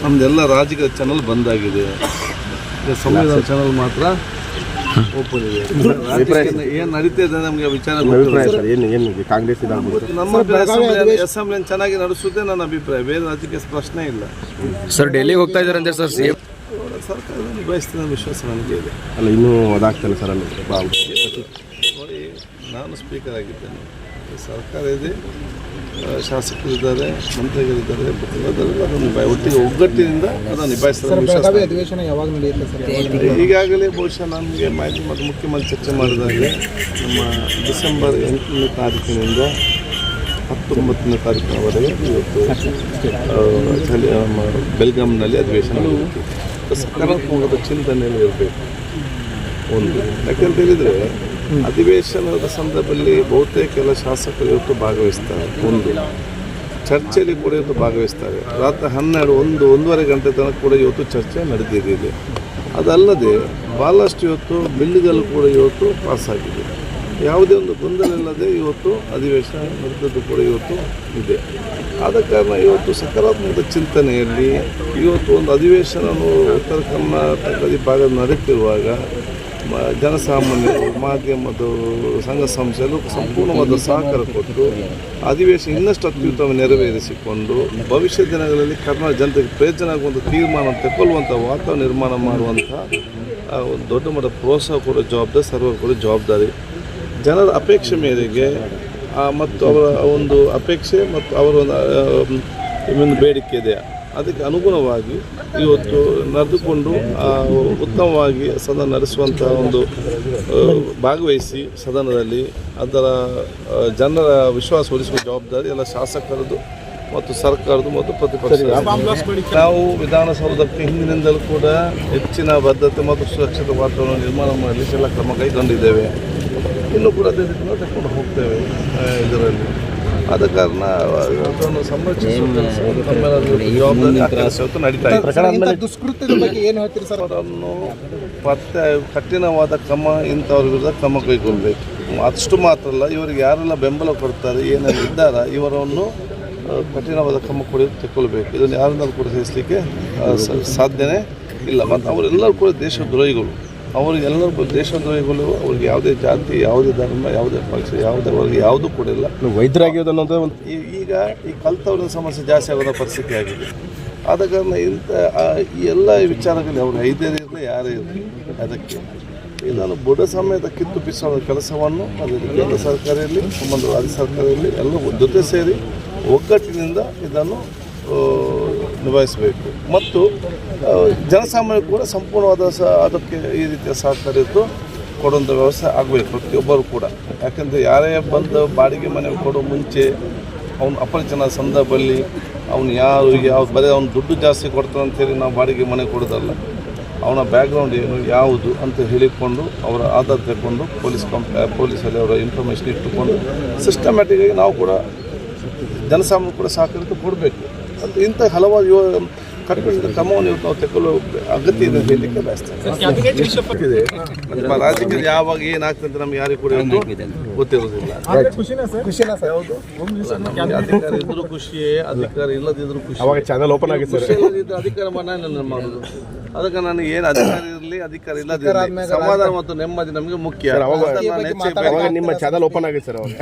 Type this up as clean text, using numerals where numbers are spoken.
ನಮ್ದೆಲ್ಲ ರಾಜಕೀಯ ಚಾನಲ್ ಬಂದಾಗಿದೆ, ಸಂವಿಧಾನ ಚಾನಲ್ ಮಾತ್ರ ಓಪನ್ ಇದೆ. ಏನು ನಡೀತಿದೆ ನಮಗೆ ವಿಚಾರ ಕಾಂಗ್ರೆಸ್ ನಮ್ಮ ಅಸೆಂಬ್ಲಿ ಚೆನ್ನಾಗಿ ನಡೆಸುವುದೇ ನನ್ನ ಅಭಿಪ್ರಾಯ, ಬೇರೆ ರಾಜಕೀಯ ಪ್ರಶ್ನೆ ಇಲ್ಲ. ಸರ್ ಡೆಲ್ಲಿಗೆ ಹೋಗ್ತಾ ಇದ್ದಾರೆ ಅಂತ ಸರ್ ಸಿಎಂ ಸರ್ಕಾರ ನಿಭಾಯಿಸ್ತಿದ್ದ ವಿಶ್ವಾಸ ನನಗೆ ಇದೆ. ಅಲ್ಲ ಇನ್ನೂ ಅದಾಗ್ತಲ್ಲ ಸರ್ ಅಲ್ಲಿ ನೋಡಿ, ನಾನು ಸ್ಪೀಕರ್ ಆಗಿದ್ದೇನೆ, ಸರ್ಕಾರ ಇದೆ, ಶಾಸಕರಿದ್ದಾರೆ, ಮಂತ್ರಿಗಳಿದ್ದಾರೆ, ಅದನ್ನು ಒಟ್ಟಿಗೆ ಒಗ್ಗಟ್ಟಿನಿಂದ ಅದನ್ನು ನಿಭಾಯಿಸ್ತಾರೆ. ಅಧಿವೇಶನ ಯಾವಾಗ ನಡೆಯುತ್ತೆ ಸರ್? ಈಗಾಗಲೇ ಬಹುಶಃ ನಮಗೆ ಮಾಹಿತಿ ಮತ್ತು ಮುಖ್ಯಮಂತ್ರಿ ಚರ್ಚೆ ಮಾಡಿದಾಗಲೇ ನಮ್ಮ ಡಿಸೆಂಬರ್ 8ನೇ ತಾರೀಕಿನಿಂದ 19ನೇ ತಾರೀಕಿನವರೆಗೆ ಇವತ್ತು ಬೆಲ್ಗಾಮ್ನಲ್ಲಿ ಅಧಿವೇಶನ ನಡೆಯುತ್ತೆ. ಸಕಾರಾತ್ಮಕವಾದ ಚಿಂತನೆಯಲ್ಲಿ ಇರಬೇಕು ಒಂದು. ಯಾಕೆಂತ ಹೇಳಿದರೆ ಅಧಿವೇಶನದ ಸಂದರ್ಭದಲ್ಲಿ ಬಹುತೇಕ ಎಲ್ಲ ಶಾಸಕರು ಇವತ್ತು ಭಾಗವಹಿಸ್ತಾರೆ. ಒಂದು ಚರ್ಚೆಯಲ್ಲಿ ಕೂಡ ಇವತ್ತು ಭಾಗವಹಿಸ್ತಾರೆ. ರಾತ್ರಿ 1:30 ಗಂಟೆ ತನಕ ಕೂಡ ಇವತ್ತು ಚರ್ಚೆ ನಡೆದಿದೆ. ಅದಲ್ಲದೆ ಭಾಳಷ್ಟು ಇವತ್ತು ಬಿಲ್ಗಳು ಕೂಡ ಇವತ್ತು ಪಾಸಾಗಿದೆ. ಯಾವುದೇ ಒಂದು ಗೊಂದಲ ಇಲ್ಲದೆ ಇವತ್ತು ಅಧಿವೇಶನ ನಡೆದದ್ದು ಕೂಡ ಇವತ್ತು ಇದೆ. ಆದ ಕಾರಣ ಇವತ್ತು ಸಕಾರಾತ್ಮಕ ಚಿಂತನೆಯಲ್ಲಿ ಇವತ್ತು ಒಂದು ಅಧಿವೇಶನವು ಉತ್ತರ ಕರ್ನಾಟಕದ ಭಾಗ ನಡೀತಿರುವಾಗ ಜನಸಾಮಾನ್ಯರು, ಮಾಧ್ಯಮದ ಸಂಘ ಸಂಸ್ಥೆಗಳು ಸಂಪೂರ್ಣವಾದ ಸಹಕಾರ ಕೊಟ್ಟು ಅಧಿವೇಶನ ಇನ್ನಷ್ಟು ಅತ್ಯುತ್ತಮ ನೆರವೇರಿಸಿಕೊಂಡು ಭವಿಷ್ಯ ದಿನಗಳಲ್ಲಿ ಕರ್ನಾಟಕ ಜನತೆಗೆ ಪ್ರಯೋಜನ ಆಗುವಂಥ ತೀರ್ಮಾನ ತಗೊಳ್ಳುವಂಥ ವಾತಾವರಣ ನಿರ್ಮಾಣ ಮಾಡುವಂಥ ಒಂದು ದೊಡ್ಡ ಮಟ್ಟದ ಪ್ರೋತ್ಸಾಹ ಕೊಡೋ ಜವಾಬ್ದಾರಿ ಸರ್ವರ್ ಕೊಡೋ ಜವಾಬ್ದಾರಿ. ಜನರ ಅಪೇಕ್ಷೆ ಮೇರೆಗೆ ಮತ್ತು ಅವರ ಒಂದು ಅಪೇಕ್ಷೆ ಮತ್ತು ಅವರ ಒಂದು ಬೇಡಿಕೆ ಇದೆ, ಅದಕ್ಕೆ ಅನುಗುಣವಾಗಿ ಇವತ್ತು ನಡೆದುಕೊಂಡು ಉತ್ತಮವಾಗಿ ಸದನ ನಡೆಸುವಂಥ ಒಂದು ಭಾಗವಹಿಸಿ ಸದನದಲ್ಲಿ ಅದರ ಜನರ ವಿಶ್ವಾಸ ಉಳಿಸುವ ಜವಾಬ್ದಾರಿ ಎಲ್ಲ ಶಾಸಕರದ್ದು ಮತ್ತು ಸರ್ಕಾರದ್ದು ಮತ್ತು ಪ್ರತಿಪಕ್ಷ. ನಾವು ವಿಧಾನಸೌಧಕ್ಕೆ ಹಿಂದಿನಿಂದಲೂ ಕೂಡ ಹೆಚ್ಚಿನ ಬದ್ಧತೆ ಮತ್ತು ಸುರಕ್ಷಿತ ವಾತಾವರಣ ನಿರ್ಮಾಣ ಮಾಡಲಿಕ್ಕೆ ಎಲ್ಲ ಕ್ರಮ ಕೈಗೊಂಡಿದ್ದೇವೆ. ಇನ್ನೂ ಕೂಡ ಅದೇ ರೀತಿ ತಗೊಂಡು ಹೋಗ್ತೇವೆ ಇದರಲ್ಲಿ. ಆದ ಕಾರಣ ಅದನ್ನು ಸಂರಕ್ಷಿಸುವ ಜವಾಬ್ದಾರಿ ನಡೀತಾ ಇದೆ. ದುಷ್ಕೃತ್ಯದ ಬಗ್ಗೆ ಏನು ಹೇಳ್ತೀರಿ ಸರ್? ಅವರನ್ನು ಪತ್ತೆ ಕಠಿಣವಾದ ಕ್ರಮ ಇಂಥವ್ರ ವಿರುದ್ಧ ಕ್ರಮ ಕೈಗೊಳ್ಳಬೇಕು. ಅಷ್ಟು ಮಾತ್ರ ಅಲ್ಲ, ಇವರಿಗೆ ಯಾರೆಲ್ಲ ಬೆಂಬಲ ಕೊಡ್ತಾರೆ, ಏನೆಲ್ಲ ಇದ್ದಾರ, ಇವರನ್ನು ಕಠಿಣವಾದ ಕ್ರಮ ಕೂಡ ತೆಕ್ಕೊಳ್ಬೇಕು. ಇದನ್ನು ಯಾರನ್ನಾದ್ರೂ ಕೂಡ ಸಹಿಸಲಿಕ್ಕೆ ಸಾಧ್ಯನೇ ಇಲ್ಲ. ಮತ್ತು ಅವರೆಲ್ಲರೂ ಕೂಡ ದೇಶದ್ರೋಹಿಗಳು. ಅವರಿಗೆಲ್ಲರೂ ದೇಶದ್ರೋಹಿಗಳು. ಅವ್ರಿಗೆ ಯಾವುದೇ ಜಾತಿ, ಯಾವುದೇ ಧರ್ಮ, ಯಾವುದೇ ಪಕ್ಷ, ಯಾವುದೇ ವರ್ಗ ಯಾವುದೂ ಕೂಡ ಇಲ್ಲ. ವೈದ್ಯರಾಗಿರೋದನ್ನೋದು ಒಂದು ಈಗ ಈ ಕಲ್ತವ್ರ ಸಮಸ್ಯೆ ಜಾಸ್ತಿ ಆಗೋದ ಪರಿಸ್ಥಿತಿ ಆಗಿದೆ. ಆದ ಕಾರಣ ಇಂಥ ಈ ಎಲ್ಲ ವಿಚಾರಗಳಲ್ಲಿ ಅವರು ಐದೇರೇ ಇರಲಿ, ಯಾರೇ ಇರಲಿ, ಅದಕ್ಕೆ ನಾನು ಬುಡ ಸಮೇತ ಕಿತ್ತು ಬಿಸುವ ಕೆಲಸವನ್ನು ಅದರಲ್ಲಿ ಕೇಂದ್ರ ಸರ್ಕಾರ ಇರಲಿ, ಸಂಬಂಧ ರಾಜ್ಯ ಸರ್ಕಾರ ಇರಲಿ, ಎಲ್ಲ ಜೊತೆ ಸೇರಿ ಒಗ್ಗಟ್ಟಿನಿಂದ ಇದನ್ನು ನಿಭಾಯಿಸಬೇಕು. ಮತ್ತು ಜನಸಾಮಾನ್ಯರು ಕೂಡ ಸಂಪೂರ್ಣವಾದ ಅದಕ್ಕೆ ಈ ರೀತಿಯ ಸಹಕಾರ ಇದ್ದು ಕೊಡುವಂಥ ವ್ಯವಸ್ಥೆ ಆಗಬೇಕು ಪ್ರತಿಯೊಬ್ಬರು ಕೂಡ. ಯಾಕೆಂದರೆ ಯಾರೇ ಬಂದು ಬಾಡಿಗೆ ಮನೆ ಕೊಡೋ ಮುಂಚೆ ಅವನು ಅಪರಿಚಿತ ಸಂದರ್ಭದಲ್ಲಿ ಅವನು ಯಾವುದು ಬರೀ ಅವ್ನು ದುಡ್ಡು ಜಾಸ್ತಿ ಕೊಡ್ತಾನೆ ಅಂತೇಳಿ ನಾವು ಬಾಡಿಗೆ ಮನೆ ಕೊಡೋದಲ್ಲ. ಅವನ ಬ್ಯಾಕ್ಗ್ರೌಂಡ್ ಏನು ಯಾವುದು ಅಂತ ಹೇಳಿಕೊಂಡು ಅವರ ಆಧಾರ ತಗೊಂಡು ಪೊಲೀಸಲ್ಲಿ ಅವರ ಇನ್ಫಾರ್ಮೇಷನ್ ಇಟ್ಟುಕೊಂಡು ಸಿಸ್ಟಮ್ಯಾಟಿಕ್ಕಾಗಿ ನಾವು ಕೂಡ ಜನಸಾಮಾನ್ಯರು ಕೂಡ ಸಹಕರಿಸಿ ಕೊಡಬೇಕು ಅಂತ ಇಂಥ ಹಲವಾರು ಕಟ್ಟುನಿಟ್ಟಿನ ಕ್ರಮವನ್ನು ಇವತ್ತು ನಾವು ತೆಗೆದುಕೊಳ್ಳೋ ಅಗತ್ಯ ಇದೆ ಹೇಳಲಿಕ್ಕೆ ಬಯಸ್ತೇನೆ. ನಮ್ಮ ರಾಜ್ಯಕ್ಕೆ ಯಾವಾಗ ಏನಾಗ್ತದೆ ಅಂತ ನಮ್ಗೆ ಯಾರಿಗೂ ಕೂಡ ಗೊತ್ತಿರೋದಿಲ್ಲ. ಯಾವುದು ಅಧಿಕಾರ ಇದ್ರೂ ಖುಷಿಯೇ, ಅಧಿಕಾರ ಇಲ್ಲದಿದ್ರೂ ಖುಷಿ. ಚಾನಲ್ ಓಪನ್ ಆಗಿದೆ ಸರ್. ಅಧಿಕಾರ ನಾನು ಮಾಡೋದು, ಅದಕ್ಕೆ ನನಗೆ ಏನು ಅಧಿಕಾರ ಇರಲಿ ಅಧಿಕಾರ ಇಲ್ಲದಿರಲಿ ಸಮಾಧಾನ ಮತ್ತು ನೆಮ್ಮದಿ ನಮಗೆ ಮುಖ್ಯ. ನಿಮ್ಮ ಚಾನಲ್ ಓಪನ್ ಆಗಿದೆ ಸರ್ ಅವಾಗ